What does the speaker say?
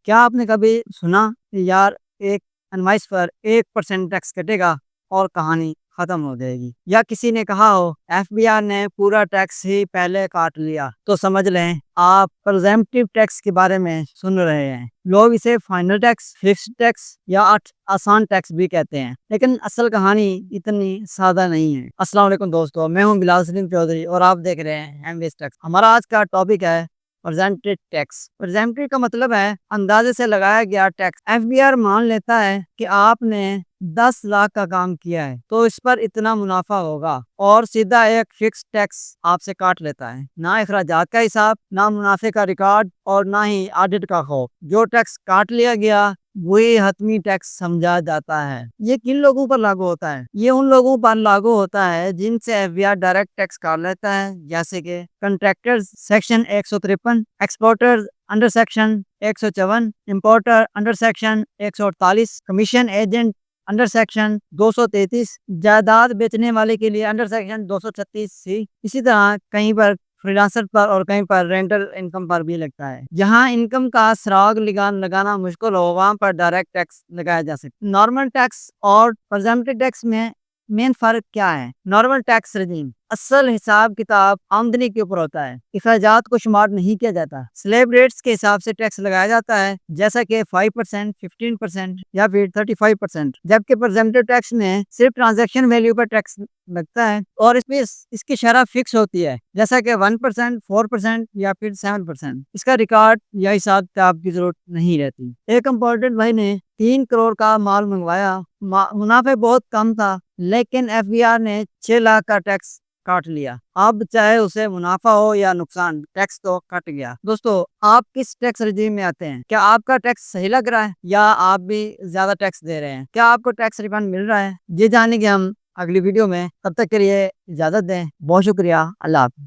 کیا آپ نے کبھی سنا کہ یار ایک انوائس پر 1% ٹیکس کٹے گا اور کہانی ختم ہو جائے گی؟ یا کسی نے کہا ہو ایف بی آر نے پورا ٹیکس ہی پہلے کاٹ لیا؟ تو سمجھ لیں آپ پرزیمپٹیو ٹیکس کے بارے میں سن رہے ہیں۔ لوگ اسے فائنل ٹیکس، فکسڈ ٹیکس یا آسان ٹیکس بھی کہتے ہیں، لیکن اصل کہانی اتنی سادہ نہیں ہے۔ السلام علیکم دوستو، میں ہوں بلال سلیم چودھری اور آپ دیکھ رہے ہیں ایم ویز ٹیکس۔ ہمارا آج کا ٹاپک ہے پرزیمپٹیو ٹیکس۔ پرزیمپٹیو کا مطلب ہے اندازے سے لگایا گیا ٹیکس۔ ایف بی آر مان لیتا ہے کہ آپ نے 10 لاکھ کا کام کیا ہے تو اس پر اتنا منافع ہوگا، اور سیدھا ایک فکس ٹیکس آپ سے کاٹ لیتا ہے۔ نہ اخراجات کا حساب، نہ منافع کا ریکارڈ، اور نہ ہی آڈٹ کا خوف۔ جو ٹیکس کاٹ لیا گیا وہی حتمی ٹیکس سمجھا جاتا ہے۔ یہ کن لوگوں پر لاگو ہوتا ہے؟ یہ ان لوگوں پر لاگو ہوتا ہے جن سے F B R direct tax کاٹ لیتا ہے، جیسے کہ contractors section 153، exporters under section 154، importer under section 148، commission agent under section 233، جائیداد بیچنے والے کے لیے انڈر سیکشن 236C۔ اسی طرح کہیں پر فریلانسر پر اور کہیں پر رینٹل انکم پر بھی لگتا ہے۔ جہاں انکم کا سراغ لگانا مشکل ہو وہاں پر ڈائریکٹ ٹیکس لگایا جا سکتا ہے۔ نارمل ٹیکس اور پرزیمپٹیو ٹیکس میں مین فرق کیا ہے؟ نارمل ٹیکس رجیم اصل حساب کتاب آمدنی کے اوپر ہوتا ہے، اخراجات کو شمار نہیں کیا جاتا۔ سلیب ریٹس کے حساب سے ٹیکس لگایا جاتا ہے، جیسا کہ 5%، 15% یا پھر 35%، جبکہ پرزیمپٹیو ٹیکس میں صرف ٹرانزیکشن ویلیو پر ٹیکس لگتا ہے اور اس کی شرح فکس ہوتی ہے، جیسا کہ 1%، 4% یا پھر 7%۔ اس کا ریکارڈ یا حساب کتاب کی ضرورت نہیں رہتی۔ ایک امپورٹنٹ بھائی نے 3 کروڑ کا مال منگوایا، منافع بہت کم تھا، لیکن ایف بی آر نے 6 لاکھ کا ٹیکس کاٹ لیا۔ اب چاہے اسے منافع ہو یا نقصان، ٹیکس تو کٹ گیا۔ دوستو، آپ کس ٹیکس رجیم میں آتے ہیں؟ کیا آپ کا ٹیکس صحیح لگ رہا ہے یا آپ بھی زیادہ ٹیکس دے رہے ہیں؟ کیا آپ کو ٹیکس ریفنڈ مل رہا ہے؟ یہ جانیں گے ہم اگلی ویڈیو میں۔ تب تک کے لیے اجازت دیں۔ بہت شکریہ۔ اللہ حافظ۔